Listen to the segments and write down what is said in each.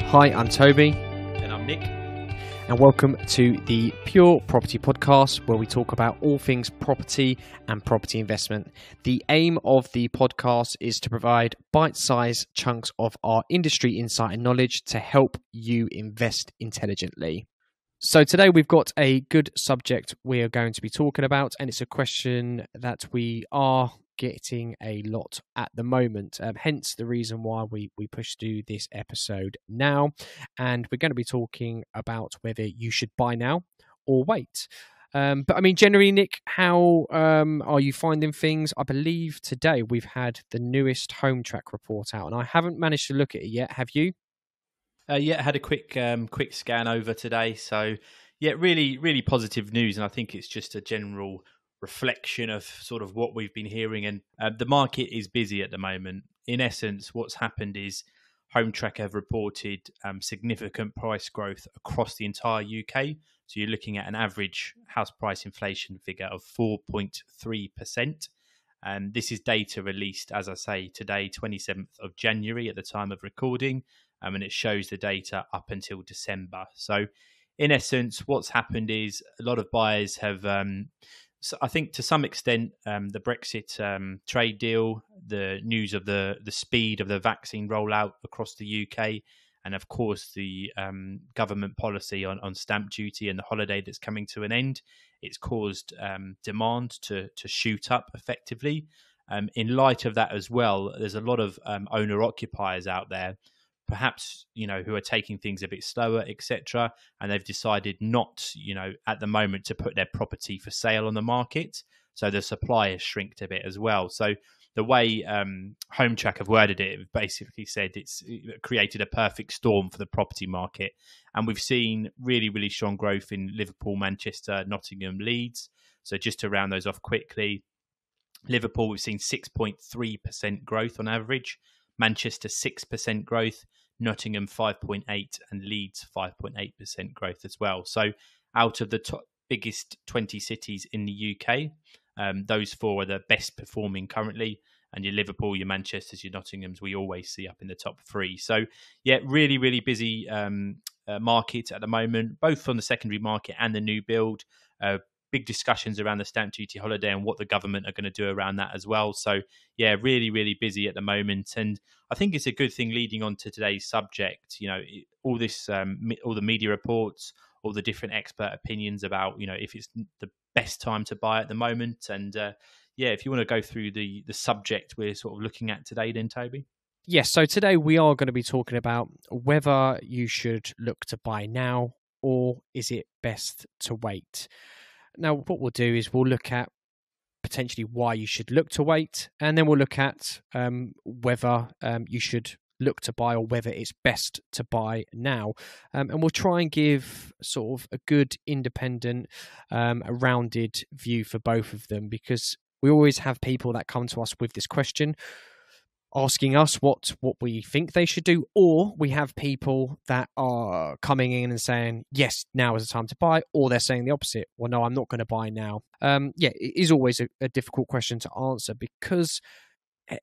Hi, I'm Toby. And I'm Nick. And welcome to the Pure Property Podcast, where we talk about all things property and property investment. The aim of the podcast is to provide bite-sized chunks of our industry insight and knowledge to help you invest intelligently. So today we've got a good subject we are going to be talking about, and it's a question that we are getting a lot at the moment, hence the reason why we push to do this episode now. And we're going to be talking about whether you should buy now or wait. But I mean, generally, Nick, how are you finding things? I believe today we've had the newest home track report out, and I haven't managed to look at it yet. Have you? Yeah, I had a quick scan over today. So, yeah, really positive news. And I think it's just a general reflection of sort of what we've been hearing. And the market is busy at the moment. In essence, what's happened is Home Track have reported significant price growth across the entire UK. So you're looking at an average house price inflation figure of 4.3%. And this is data released, as I say, today, 27th of January at the time of recording. And it shows the data up until December. So in essence, what's happened is a lot of buyers have, so I think to some extent, the Brexit trade deal, the news of the speed of the vaccine rollout across the UK, and of course the government policy on stamp duty and the holiday that's coming to an end, it's caused demand to shoot up effectively. In light of that as well, there's a lot of owner-occupiers out there, perhaps, who are taking things a bit slower, etc. And they've decided not, at the moment to put their property for sale on the market. So the supply has shrinked a bit as well. So the way Home Track have worded it, basically said it created a perfect storm for the property market. And we've seen really strong growth in Liverpool, Manchester, Nottingham, Leeds. So just to round those off quickly, Liverpool, we've seen 6.3% growth on average. Manchester 6% growth, Nottingham 5.8%, and Leeds 5.8% growth as well. So out of the biggest 20 cities in the UK, those four are the best performing currently. And your Liverpool, your Manchesters, your Nottinghams, we always see up in the top three. So yeah, really busy market at the moment, both on the secondary market and the new build. Big discussions around the stamp duty holiday and what the government are going to do around that as well. So yeah, really busy at the moment. And I think it's a good thing leading on to today's subject, all this, all the media reports, all the different expert opinions about, if it's the best time to buy at the moment. And yeah, if you want to go through the subject we're sort of looking at today then, Toby. Yes, so today we are going to be talking about whether you should look to buy now or is it best to wait. Now, what we'll do is we'll look at potentially why you should look to wait, and then we'll look at whether you should look to buy or whether it's best to buy now. And we'll try and give sort of a good, independent, a rounded view for both of them, because we always have people that come to us with this question, asking us what we think they should do, or we have people that are coming in and saying, yes, now is the time to buy, or they're saying the opposite. Well, no, I'm not going to buy now. Yeah, it is always a difficult question to answer because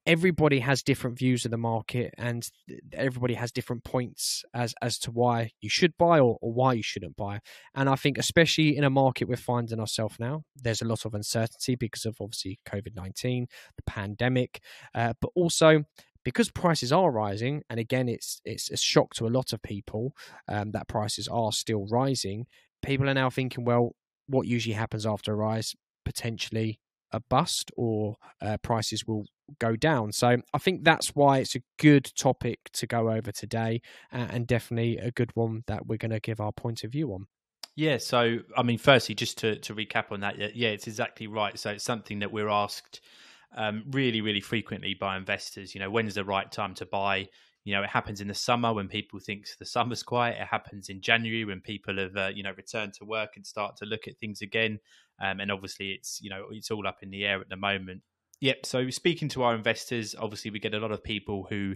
everybody has different views of the market and everybody has different points as to why you should buy or why you shouldn't buy. And I think especially in a market we're finding ourselves now, there's a lot of uncertainty because of obviously COVID-19, the pandemic, but also because prices are rising. And again, it's a shock to a lot of people that prices are still rising. People are now thinking, well, what usually happens after a rise? Potentially a bust, or prices will go down. So I think that's why it's a good topic to go over today, and definitely a good one that we're going to give our point of view on. Yeah, so I mean, firstly, just to recap on that, yeah, it's exactly right. So it's something that we're asked really frequently by investors. When's the right time to buy? It happens in the summer when people think the summer's quiet. It happens in January when people have, returned to work and start to look at things again. And obviously, it's all up in the air at the moment. Yep. So speaking to our investors, obviously, we get a lot of people who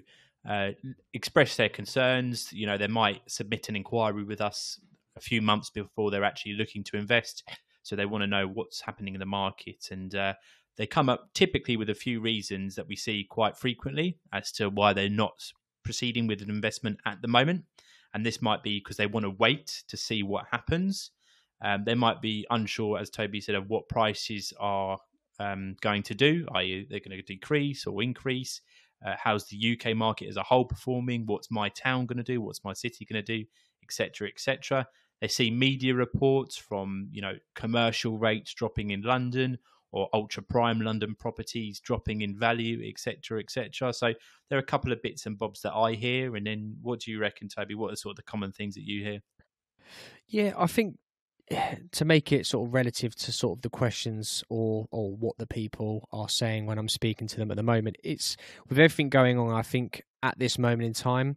express their concerns. They might submit an inquiry with us a few months before they're actually looking to invest. So they want to know what's happening in the market. And they come up typically with a few reasons that we see quite frequently as to why they're not proceeding with an investment at the moment. And this might be because they want to wait to see what happens. They might be unsure, as Toby said, of what prices are going to do, i.e., they're going to decrease or increase. How's the UK market as a whole performing? What's my town going to do? What's my city going to do? Etc. Etc. They see media reports from commercial rates dropping in London or ultra prime London properties dropping in value, etc. etc. So there are a couple of bits and bobs that I hear. And then what do you reckon, Toby? What are sort of the common things that you hear? Yeah, I think to make it sort of relative to sort of the questions or what the people are saying when I'm speaking to them at the moment, it's with everything going on, I think at this moment in time,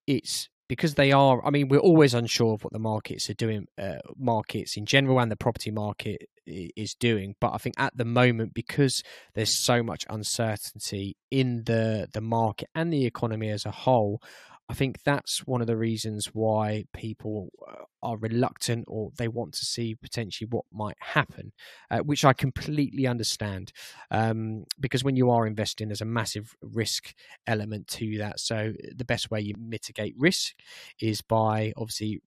it's because they are, I mean, we're always unsure of what the markets are doing, markets in general and the property market is doing. But I think at the moment, because there's so much uncertainty in the market and the economy as a whole, I think that's one of the reasons why people are reluctant or they want to see potentially what might happen, which I completely understand. Because when you are investing, there's a massive risk element to that. So the best way you mitigate risk is by obviously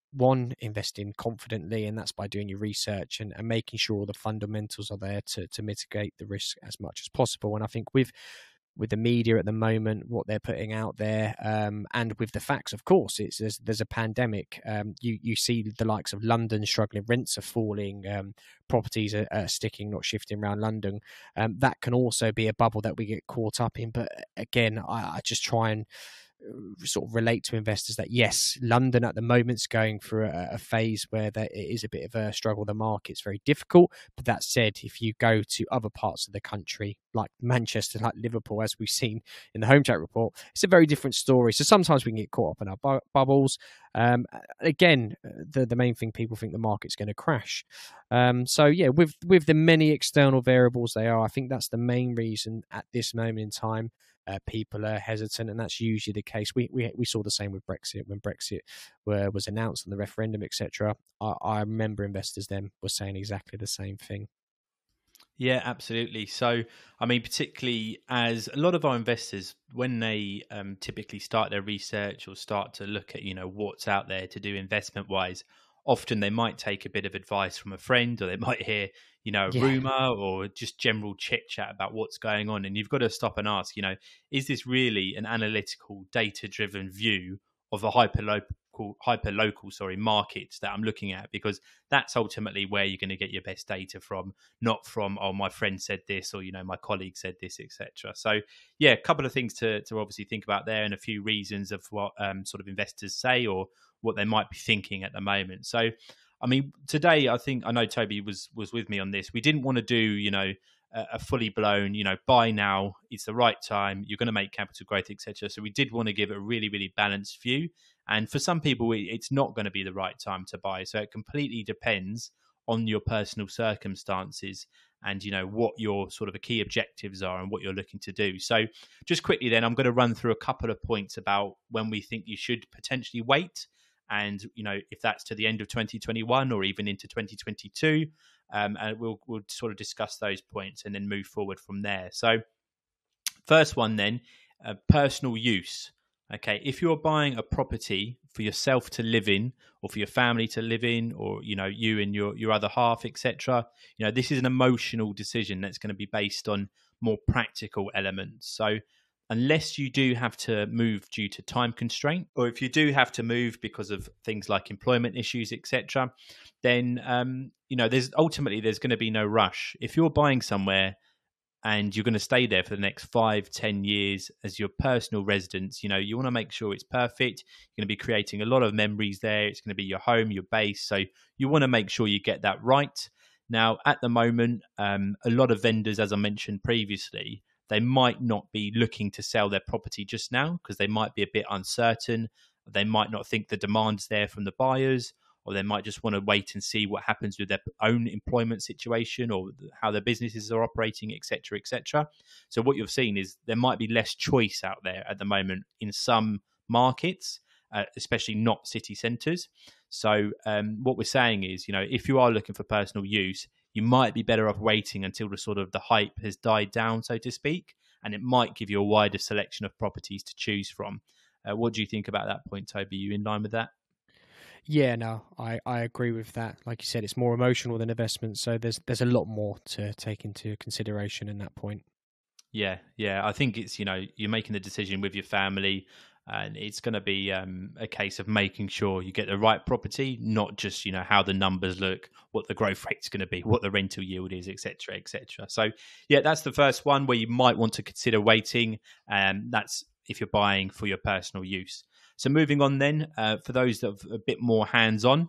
investing confidently, and that's by doing your research and making sure all the fundamentals are there to mitigate the risk as much as possible. And I think with the media at the moment, what they're putting out there, and with the facts, of course, there's a pandemic. You see the likes of London struggling, rents are falling, properties are sticking, not shifting around London. That can also be a bubble that we get caught up in. But again, I just try and sort of relate to investors that yes, London at the moment's going through a phase where there is a bit of a struggle. The market's very difficult. But that said, if you go to other parts of the country, like Manchester, like Liverpool, as we've seen in the Home Chat report, it's a very different story. So sometimes we can get caught up in our bubbles. Again, the main thing, people think the market's going to crash. So yeah, with the many external variables they are, I think that's the main reason at this moment in time people are hesitant, and that's usually the case. We saw the same with Brexit. When Brexit was announced and the referendum, etc. I remember investors then were saying exactly the same thing. Yeah, absolutely. So, I mean, particularly as a lot of our investors, when they typically start their research or start to look at, what's out there to do investment wise, often they might take a bit of advice from a friend, or they might hear, a Yeah, rumor or just general chit chat about what's going on. And you've got to stop and ask, is this really an analytical, data driven view of a hyper local, markets that I'm looking at? Because that's ultimately where you're going to get your best data from, not from, oh, my friend said this, or my colleague said this, etc. So yeah, a couple of things to obviously think about there, and a few reasons of what sort of investors say or what they might be thinking at the moment. So I mean, today I know Toby was with me on this. We didn't want to do a fully blown buy now, it's the right time, you're going to make capital growth, etc. So we did want to give a really, really balanced view. And for some people, it's not going to be the right time to buy. So it completely depends on your personal circumstances and what your sort of key objectives are and what you're looking to do. So just quickly then, I'm going to run through a couple of points about when we think you should potentially wait, and if that's to the end of 2021 or even into 2022. And we'll sort of discuss those points and then move forward from there. So first one then, personal use. Okay, if you're buying a property for yourself to live in, or for your family to live in, or you and your other half, etc., this is an emotional decision that's going to be based on more practical elements. So unless you do have to move due to time constraint, or if you do have to move because of things like employment issues, etc., then there's going to be no rush. If you're buying somewhere and you're going to stay there for the next 5-10 years as your personal residence, you want to make sure it's perfect. You're going to be creating a lot of memories there. It's going to be your home, your base. So you want to make sure you get that right. Now, at the moment, a lot of vendors, as I mentioned previously, they might not be looking to sell their property just now because they might be a bit uncertain. They might not think the demand's there from the buyers, or they might just want to wait and see what happens with their own employment situation or how their businesses are operating, etc., etc. So what you've seen is there might be less choice out there at the moment in some markets, especially not city centres. So what we're saying is, if you are looking for personal use, you might be better off waiting until the hype has died down, so to speak, and it might give you a wider selection of properties to choose from. What do you think about that point, Toby? You in line with that? Yeah, no, I agree with that. Like you said, it's more emotional than investment, so there's a lot more to take into consideration in that point. Yeah, yeah. I think it's, you're making the decision with your family, and it's going to be a case of making sure you get the right property, not just how the numbers look, what the growth rate's going to be, what the rental yield is, etc., etc. So yeah, that's the first one where you might want to consider waiting. That's if you're buying for your personal use. So moving on then, for those that are a bit more hands-on,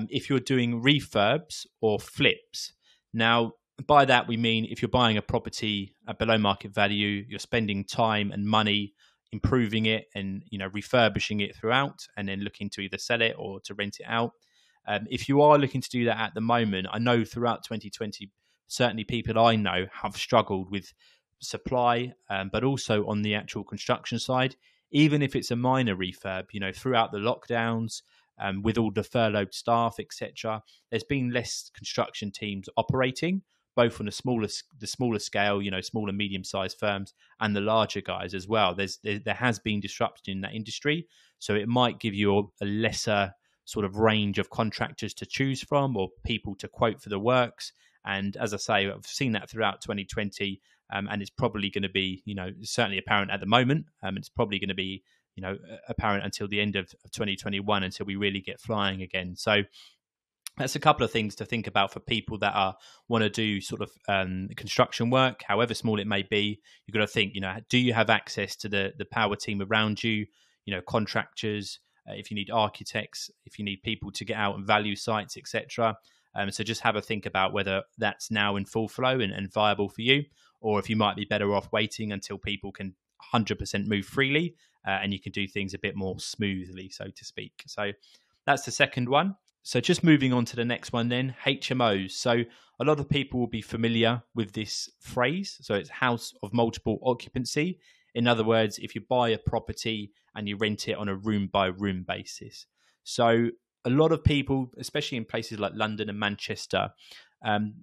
if you're doing refurbs or flips. Now, by that, we mean if you're buying a property at below market value, you're spending time and money improving it and refurbishing it throughout, and then looking to either sell it or to rent it out. If you are looking to do that at the moment, I know throughout 2020, certainly people I know have struggled with supply, but also on the actual construction side. Even if it's a minor refurb, throughout the lockdowns, with all the furloughed staff, etc., there's been less construction teams operating, both on the smaller scale, small and medium sized firms, and the larger guys as well. There has been disruption in that industry, so it might give you a lesser sort of range of contractors to choose from or people to quote for the works. And as I say, I've seen that throughout 2020, and it's probably going to be, certainly apparent at the moment. It's probably going to be, apparent until the end of 2021, until we really get flying again. So that's a couple of things to think about for people that want to do sort of construction work, however small it may be. You've got to think, do you have access to the power team around you, contractors, if you need architects, if you need people to get out and value sites, etc. So just have a think about whether that's now in full flow and viable for you, or if you might be better off waiting until people can 100% move freely, and you can do things a bit more smoothly, so to speak. So that's the second one. So just moving on to the next one then, HMOs. So a lot of people will be familiar with this phrase. So it's house of multiple occupancy. In other words, if you buy a property and you rent it on a room by room basis. So a lot of people, especially in places like London and Manchester,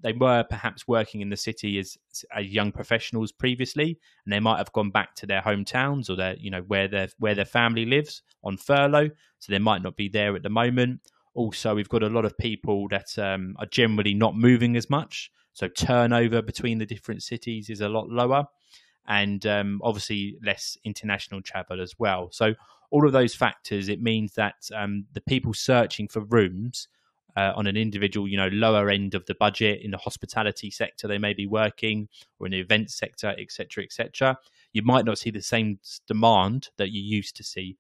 they were perhaps working in the city as young professionals previously, and they might have gone back to their hometowns or their, where their family lives on furlough. So they might not be there at the moment. Also, we've got a lot of people that are generally not moving as much. So turnover between the different cities is a lot lower, and obviously less international travel as well. So all of those factors, it means that the people searching for rooms on an individual, lower end of the budget in the hospitality sector, they may be working, or in the events sector, etc., etc. You might not see the same demand that you used to see,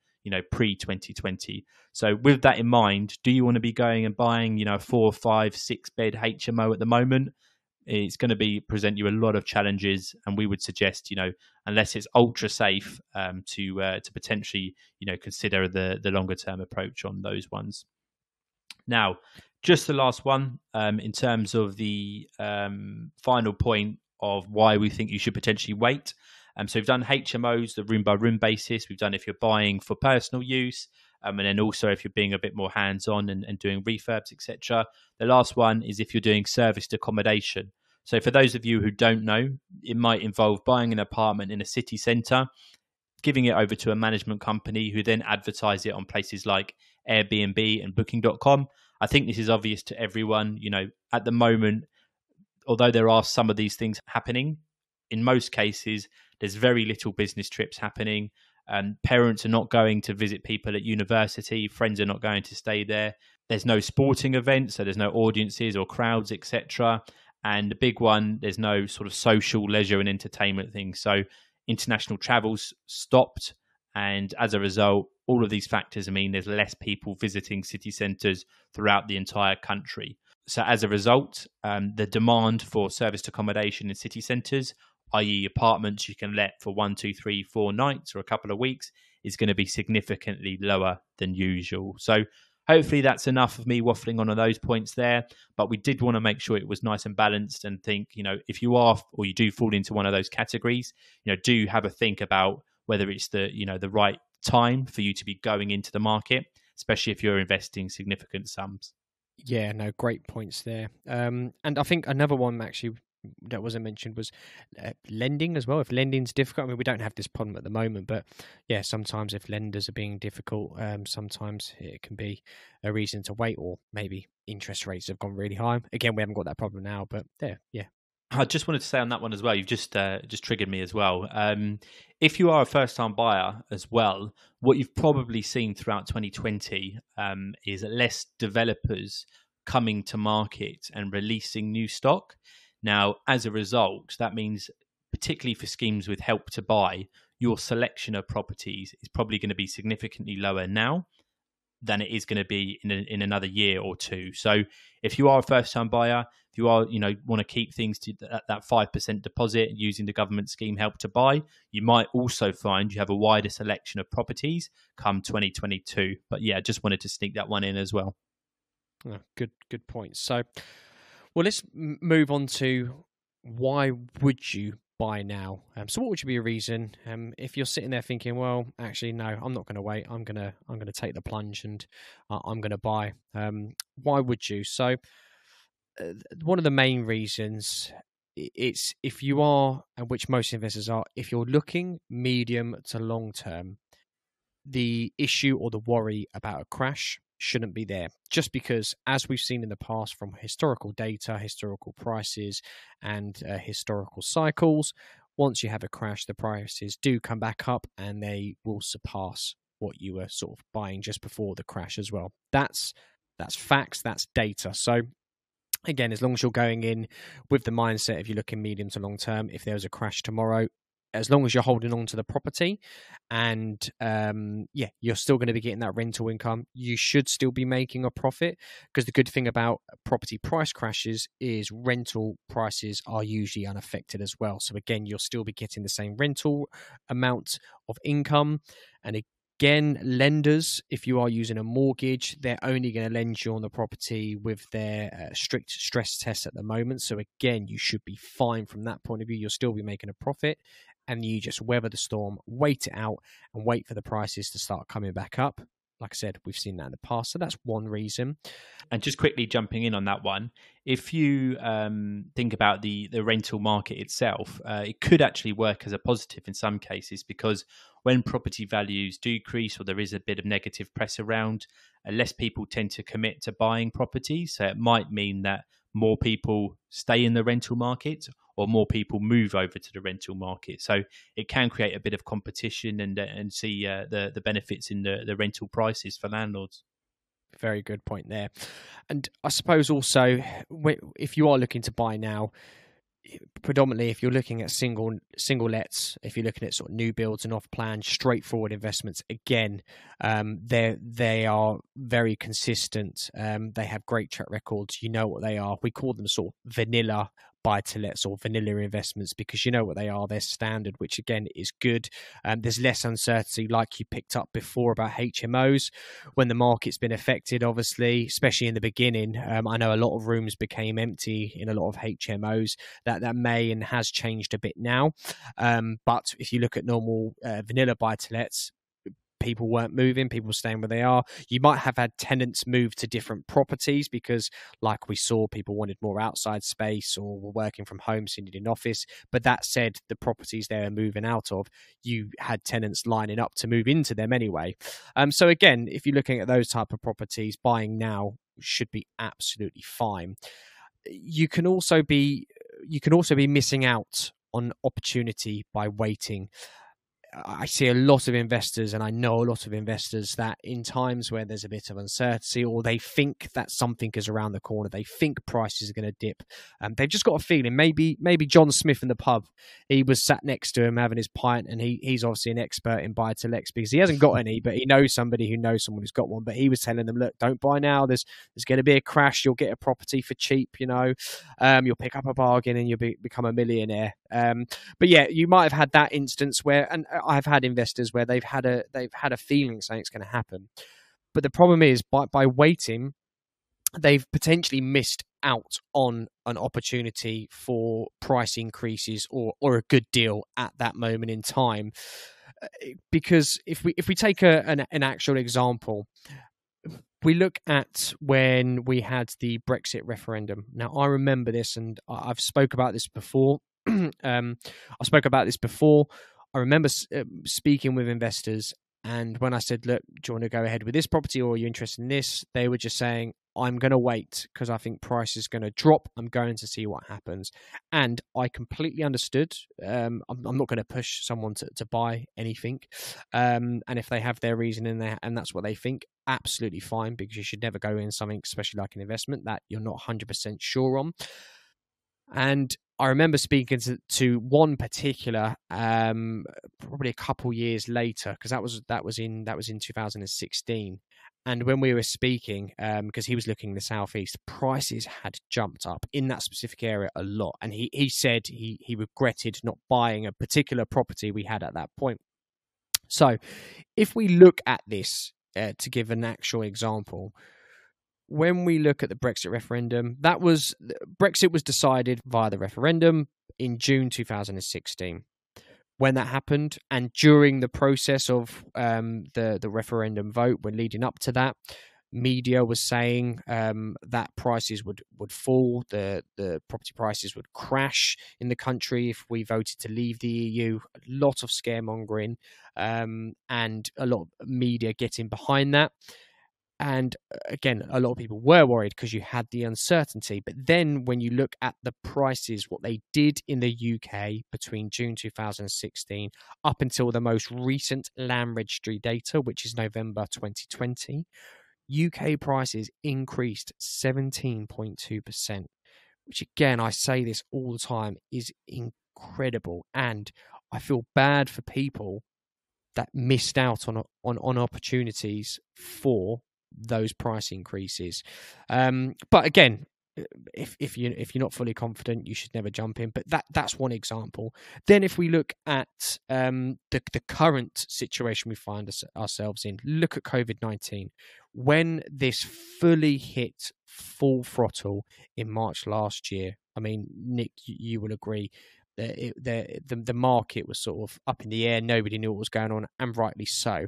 pre-2020. So with that in mind, do you want to be going and buying, a 4, 5, 6 bed HMO at the moment? It's going to present you a lot of challenges, and we would suggest, unless it's ultra safe, to potentially, consider the longer term approach on those ones. Now, just the last one, in terms of the final point of why we think you should potentially wait. So we've done HMOs, the room by room basis. We've done if you're buying for personal use, and then also if you're being a bit more hands-on and doing refurbs, etc. The last one is if you're doing serviced accommodation. So for those of you who don't know, it might involve buying an apartment in a city centre, giving it over to a management company who then advertise it on places like Airbnb and Booking.com. I think this is obvious to everyone. At the moment, although there are some of these things happening, in most cases, there's very little business trips happening. Parents are not going to visit people at university. Friends are not going to stay there. There's no sporting events, so there's no audiences or crowds, etc. And the big one, there's no sort of social leisure and entertainment things. So international travels stopped. And as a result, all of these factors mean there's less people visiting city centres throughout the entire country. So as a result, the demand for serviced accommodation in city centres, i.e. apartments you can let for 1, 2, 3, 4 nights or a couple of weeks, is going to be significantly lower than usual. So hopefully that's enough of me waffling on those points there. But we did want to make sure it was nice and balanced, and think, if you are or you do fall into one of those categories, do have a think about whether it's the right time for you to be going into the market, especially if you're investing significant sums. Yeah, no, great points there. And I think another one actually that wasn't mentioned was lending as well. If lending's difficult, I mean, we don't have this problem at the moment, but yeah, sometimes if lenders are being difficult, sometimes it can be a reason to wait, or maybe interest rates have gone really high. Again, we haven't got that problem now, but there, yeah. I just wanted to say on that one as well. You've just triggered me as well. If you are a first-time buyer as well, what you've probably seen throughout 2020 is less developers coming to market and releasing new stock. Now, as a result, that means particularly for schemes with Help to Buy, your selection of properties is probably going to be significantly lower now than it is going to be in another year or two. So if you are a first time buyer, if you are, want to keep things to that 5% deposit using the government scheme Help to Buy, you might also find you have a wider selection of properties come 2022. But yeah, just wanted to sneak that one in as well. Oh, good point. So, well, let's move on to why would you buy now? So what would be a reason if you're sitting there thinking, well, actually, no, I'm not going to wait. I'm gonna take the plunge and I'm going to buy. Why would you? So one of the main reasons it's if you are, and which most investors are, if you're looking medium to long term, the issue or the worry about a crash shouldn't be there, just because, as we've seen in the past from historical data, historical prices, and historical cycles, once you have a crash, the prices do come back up and they will surpass what you were sort of buying just before the crash as well. That's facts, that's data. So again, as long as you're going in with the mindset, if you're looking medium to long term, if there was a crash tomorrow, as long as you're holding on to the property and you're still going to be getting that rental income, you should still be making a profit, because the good thing about property price crashes is rental prices are usually unaffected as well. So again, you'll still be getting the same rental amount of income. And again, lenders, if you are using a mortgage, they're only going to lend you on the property with their strict stress tests at the moment. So again, you should be fine from that point of view. You'll still be making a profit, and you just weather the storm, wait it out, and wait for the prices to start coming back up. Like I said, we've seen that in the past. So that's one reason. And just quickly jumping in on that one, if you think about the rental market itself, it could actually work as a positive in some cases, because when property values decrease or there is a bit of negative press around, less people tend to commit to buying properties. So it might mean that more people stay in the rental market or more people move over to the rental market. So it can create a bit of competition and see the benefits in the rental prices for landlords. Very good point there. And I suppose also, if you are looking to buy now, predominantly if you're looking at single lets, if you're looking at sort of new builds and off plan straightforward investments, again, they are very consistent. They have great track records. You know what they are. We call them sort of vanilla buy to lets or vanilla investments, because you know what they are. They're standard, which again is good. There's less uncertainty, like you picked up before, about HMOs when the market's been affected, obviously, especially in the beginning. I know a lot of rooms became empty in a lot of HMOs. That may and has changed a bit now. But if you look at normal vanilla buy to lets, people weren't moving, people were staying where they are. You might have had tenants move to different properties because, like we saw, people wanted more outside space or were working from home, so you needed an office. But that said, the properties they were moving out of, you had tenants lining up to move into them anyway. So again, if you're looking at those type of properties, buying now should be absolutely fine. You can also be missing out on opportunity by waiting. I see a lot of investors, and I know a lot of investors, that in times where there's a bit of uncertainty, or they think that something is around the corner, they think prices are going to dip, they've just got a feeling. Maybe John Smith in the pub, he was sat next to him having his pint, and he's obviously an expert in buy to lets because he hasn't got any, but he knows somebody who knows someone who's got one. But he was telling them, look, don't buy now. There's going to be a crash. You'll get a property for cheap. You'll pick up a bargain and you'll become a millionaire. But yeah, you might have had that instance where, and I've had investors where they've had a feeling something's going to happen. But the problem is, by waiting, they've potentially missed out on an opportunity for price increases or a good deal at that moment in time. Because if we take an actual example, we look at when we had the Brexit referendum. Now, I remember this, and I've spoke about this before. I spoke about this before. I remember speaking with investors, and when I said, look, do you want to go ahead with this property, or are you interested in this? They were just saying, I'm going to wait because I think price is going to drop. I'm going to see what happens. And I completely understood. I'm not going to push someone to buy anything. And if they have their reason in there and that's what they think, absolutely fine, because you should never go in something, especially like an investment, that you're not 100% sure on. And I remember speaking to one particular, probably a couple years later, because that was in 2016. And when we were speaking, because he was looking in the southeast, prices had jumped up in that specific area a lot. And he said he regretted not buying a particular property we had at that point. So if we look at this, to give an actual example, when we look at the Brexit referendum, Brexit was decided via the referendum in June 2016. When that happened, and during the process of the referendum vote, when leading up to that, media was saying that prices would fall, the property prices would crash in the country if we voted to leave the EU. A lot of scaremongering, and a lot of media getting behind that. And again, a lot of people were worried because you had the uncertainty. But then when you look at the prices, what they did in the UK between June 2016 up until the most recent land registry data, which is November 2020, UK prices increased 17.2%, which again, I say this all the time, is incredible. And I feel bad for people that missed out on opportunities for those price increases. But again, if you're not fully confident, you should never jump in. But that's one example. Then if we look at the current situation we find ourselves in, look at COVID-19. When this fully hit full throttle in March last year, I mean, Nick, you will agree, the market was sort of up in the air. Nobody knew what was going on, and rightly so.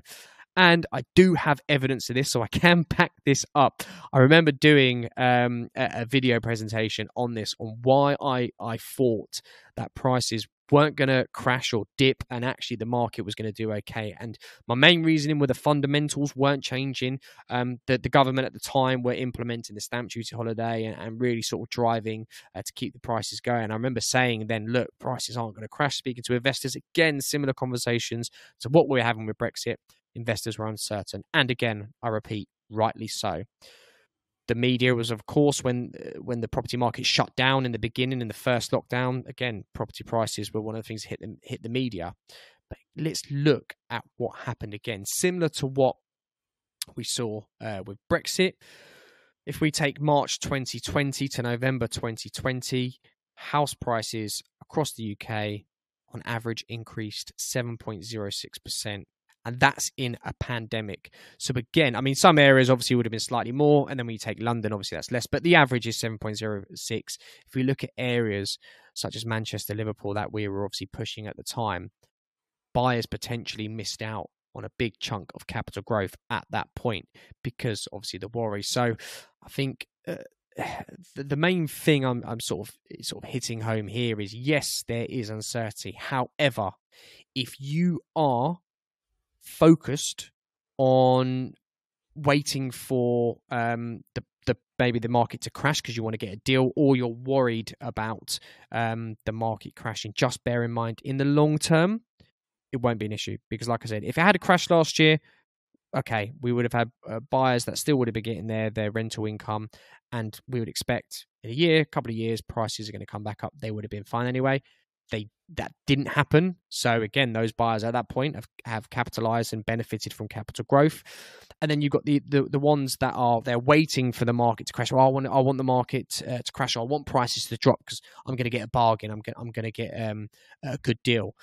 And I do have evidence of this, so I can back this up. I remember doing a video presentation on this, on why I thought that prices weren't going to crash or dip, and actually the market was going to do okay. And my main reasoning were the fundamentals weren't changing. The government at the time were implementing the stamp duty holiday and really sort of driving to keep the prices going. I remember saying then, look, prices aren't going to crash. Speaking to investors, again, similar conversations to what we were having with Brexit. Investors were uncertain. And again, I repeat, rightly so. The media was, of course, when the property market shut down in the beginning, in the first lockdown, again, property prices were one of the things that hit the media. But let's look at what happened again. Similar to what we saw with Brexit. If we take March 2020 to November 2020, house prices across the UK on average increased 7.06%. And that's in a pandemic. So again, I mean, some areas obviously would have been slightly more. And then when you take London, obviously that's less. But the average is 7.06. If we look at areas such as Manchester, Liverpool, that we were obviously pushing at the time, buyers potentially missed out on a big chunk of capital growth at that point because obviously the worry. So I think the main thing I'm sort of hitting home here is, yes, there is uncertainty. However, if you are focused on waiting for maybe the market to crash because you want to get a deal, or you're worried about the market crashing, just bear in mind, in the long term, it won't be an issue. Because like I said, if it had a crash last year, okay, we would have had buyers that still would have been getting their rental income, and we would expect in a couple of years, prices are going to come back up. They would have been fine anyway. That didn't happen. So again, those buyers at that point have capitalized and benefited from capital growth. And then you've got the ones that they're waiting for the market to crash. Well, I want the market to crash. Or I want prices to drop because I'm going to get a bargain. I'm going to get a good deal.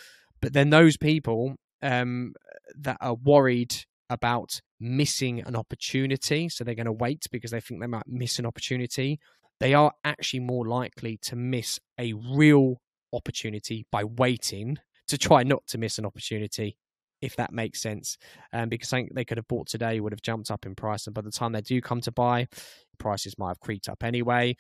But then those people that are worried about missing an opportunity, so they're going to wait because they think they might miss an opportunity, they are actually more likely to miss a real opportunity by waiting to try not to miss an opportunity. if that makes sense. Because something they could have bought today would have jumped up in price, and by the time they do come to buy, prices might have creeped up anyway.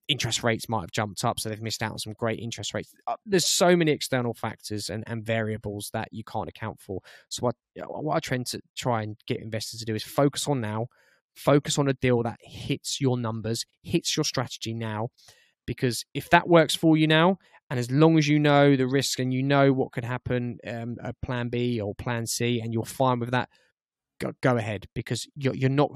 Interest rates might have jumped up, so they've missed out on some great interest rates. There's so many external factors and variables that you can't account for. So what I tend to try and get investors to do is focus on now, focus on a deal that hits your numbers, hits your strategy now, because if that works for you now, and as long as you know the risk and you know what could happen, a plan B or plan C, and you're fine with that, go ahead, because you're not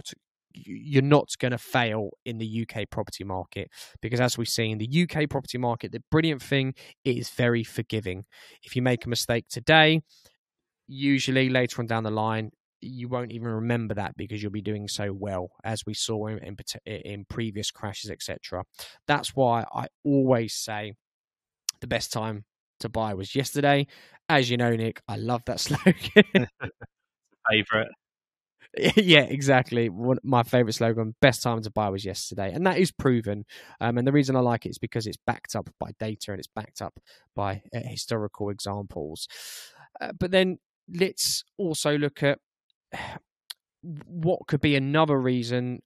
going to fail in the UK property market, because as we've seen, the UK property market, the brilliant thing, it is very forgiving. If you make a mistake today, usually later on down the line, you won't even remember that, because you'll be doing so well, as we saw in previous crashes, etc. That's why I always say the best time to buy was yesterday. As you know, Nick, I love that slogan. Favorite. Yeah, exactly. My favorite slogan, best time to buy was yesterday. And that is proven. And the reason I like it is because it's backed up by data and it's backed up by historical examples. But then let's also look at what could be another reason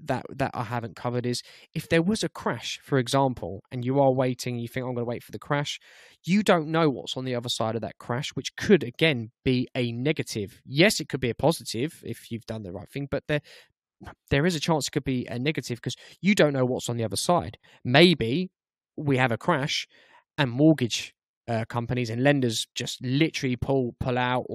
that I haven't covered is if there was a crash, for example, and you are waiting, you think I'm going to wait for the crash, you don't know what's on the other side of that crash, which could again be a negative. Yes, it could be a positive if you've done the right thing, but there is a chance it could be a negative because you don't know what's on the other side. Maybe we have a crash and mortgage companies and lenders just literally pull out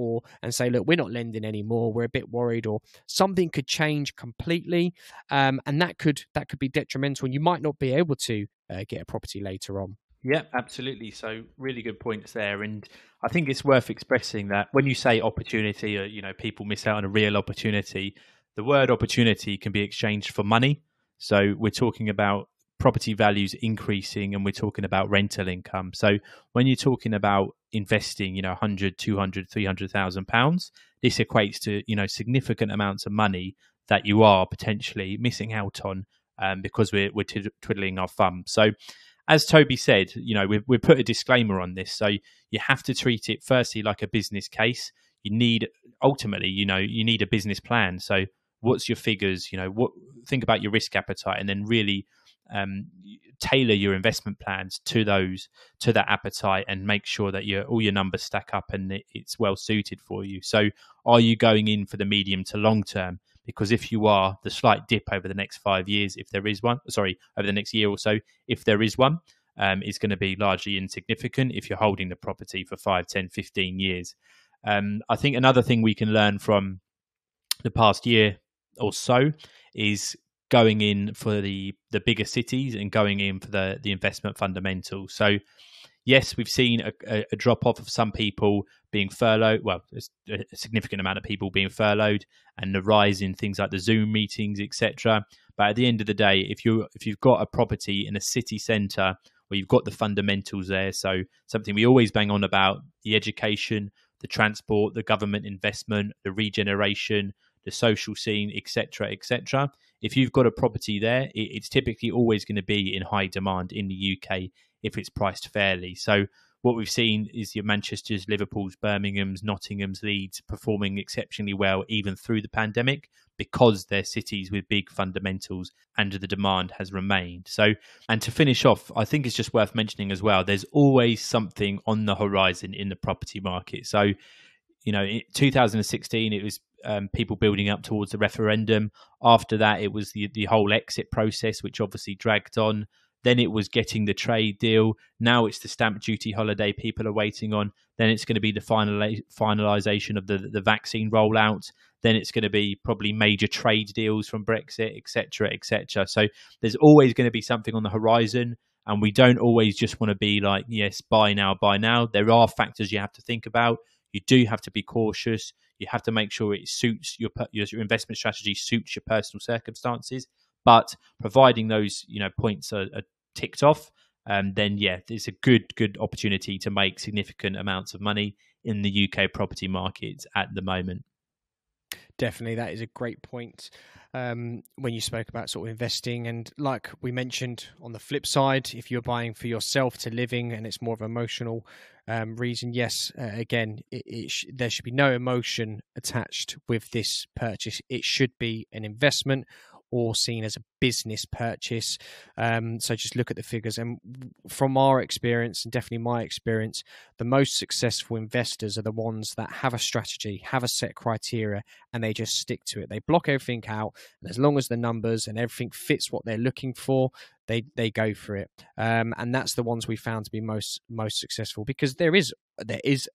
and say, look, we're not lending anymore, we're a bit worried, or something could change completely, and that could be detrimental, and you might not be able to get a property later on. Yeah, absolutely. So really good points there. And I think it's worth expressing that when you say opportunity, or, people miss out on a real opportunity, the word opportunity can be exchanged for money. So we're talking about property values increasing, and we're talking about rental income. So when you're talking about investing, 100, 200, 300,000 pounds, this equates to, significant amounts of money that you are potentially missing out on because we're twiddling our thumbs. So as Toby said, we've put a disclaimer on this. So you have to treat it firstly like a business case. You need you need a business plan. So what's your figures? Think about your risk appetite, and then really tailor your investment plans to that appetite, and make sure that all your numbers stack up and it's well suited for you. So are you going in for the medium to long term? Because if you are, the slight dip over the next 5 years, if there is one, over the next year or so, if there is one, is going to be largely insignificant if you're holding the property for 5, 10, 15 years. I think another thing we can learn from the past year or so is going in for the bigger cities and going in for the investment fundamentals. So yes, we've seen a drop off of some people being furloughed. Well, there's a significant amount of people being furloughed, and the rise in things like the Zoom meetings, etc. But at the end of the day, if you've got a property in a city centre where you've got the fundamentals there, so something we always bang on about: the education, the transport, the government investment, the regeneration, the social scene, etc., etc. If you've got a property there, it's typically always going to be in high demand in the UK if it's priced fairly. So what we've seen is your Manchester's, Liverpool's, Birmingham's, Nottingham's, Leeds performing exceptionally well even through the pandemic, because they're cities with big fundamentals and the demand has remained. So, and to finish off, I think it's just worth mentioning as well, there's always something on the horizon in the property market. So, in 2016, it was people building up towards the referendum. After that, it was the whole exit process, which obviously dragged on. Then it was getting the trade deal. Now it's the stamp duty holiday people are waiting on. Then it's going to be the finalisation of the vaccine rollout. Then it's going to be probably major trade deals from Brexit, etc., etc. So there's always going to be something on the horizon, and we don't always just want to be like, yes, buy now, buy now. There are factors you have to think about. You do have to be cautious. You have to make sure it suits your investment strategy, suits your personal circumstances. But providing those points are ticked off, then it's a good opportunity to make significant amounts of money in the UK property market at the moment. Definitely, that is a great point. when you spoke about sort of investing. And like we mentioned, on the flip side, if you're buying for yourself to living and it's more of an emotional reason, yes, again, there should be no emotion attached with this purchase. It should be an investment or seen as a business purchase. So just look at the figures. And from our experience, and definitely my experience, the most successful investors are the ones that have a strategy, have a set criteria, and they just stick to it. They block everything out, and as long as the numbers and everything fits what they're looking for, they go for it. And that's the ones we found to be most successful, because there is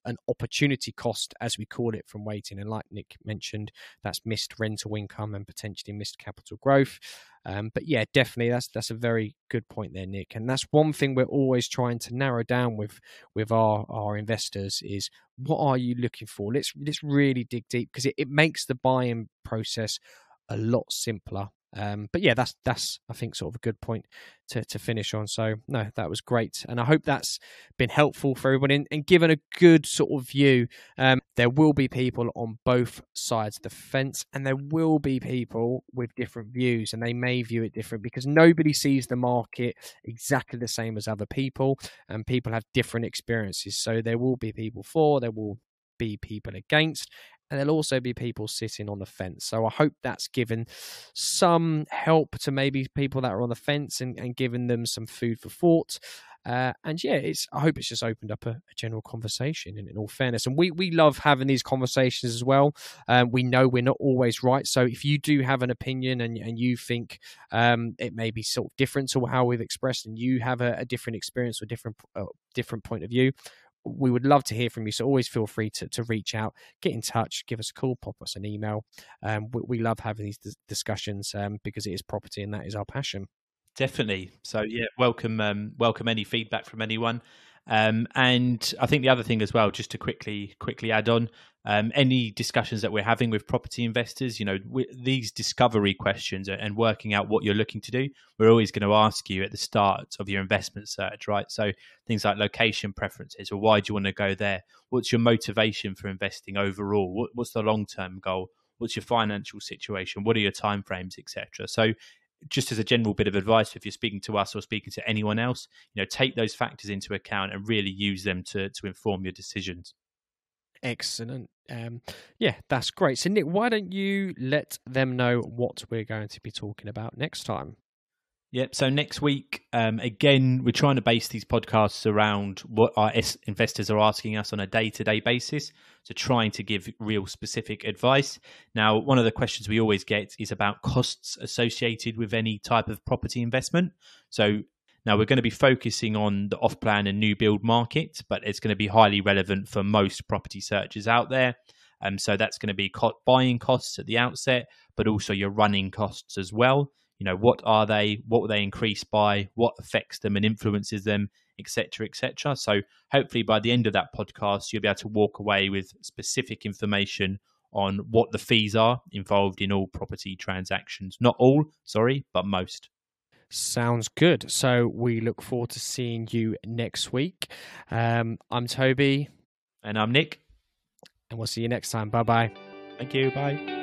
an opportunity cost, as we call it, from waiting. And like Nick mentioned, that's missed rental income and potentially missed capital growth. But yeah, definitely that's a very good point there, Nick. And that's one thing we're always trying to narrow down with our investors is, what are you looking for? Let's really dig deep, because it makes the buying process a lot simpler. But yeah, that's I think sort of a good point to finish on. So no, that was great, and I hope that's been helpful for everybody and given a good sort of view. There will be people on both sides of the fence, and there will be people with different views, and they may view it different because nobody sees the market exactly the same as other people, and people have different experiences. So there will be people for, there will be people against, and there'll also be people sitting on the fence. So I hope that's given some help to maybe people that are on the fence and given them some food for thought. And yeah, I hope it's just opened up a general conversation in all fairness. And we love having these conversations as well. We know we're not always right. So if you do have an opinion and you think it may be sort of different to how we've expressed, and you have a different experience or different point of view, we would love to hear from you. So always feel free to reach out, get in touch, give us a call, pop us an email. We love having these discussions because it is property and that is our passion. Definitely. So yeah, welcome any feedback from anyone. And I think the other thing as well, just to quickly add on, any discussions that we're having with property investors, these discovery questions and working out what you're looking to do, we're always going to ask you at the start of your investment search, right? So things like location preferences, or why do you want to go there? What's your motivation for investing overall? What's the long-term goal? What's your financial situation? What are your timeframes, etc.? So just as a general bit of advice, if you're speaking to us or speaking to anyone else, take those factors into account and really use them to inform your decisions. Excellent. Yeah, that's great. So Nick, why don't you let them know what we're going to be talking about next time? Yep. So next week, again, we're trying to base these podcasts around what our investors are asking us on a day-to-day basis. So trying to give real specific advice. Now, one of the questions we always get is about costs associated with any type of property investment. So now we're going to be focusing on the off-plan and new build market, but it's going to be highly relevant for most property searches out there. So that's going to be buying costs at the outset, but also your running costs as well. What are they? What will they increase by? What affects them and influences them, etc., etc. So hopefully by the end of that podcast, you'll be able to walk away with specific information on what the fees are involved in all property transactions. Not all, sorry, but most. Sounds good. So we look forward to seeing you next week. I'm Toby. And I'm Nick. And we'll see you next time. Bye-bye. Thank you. Bye.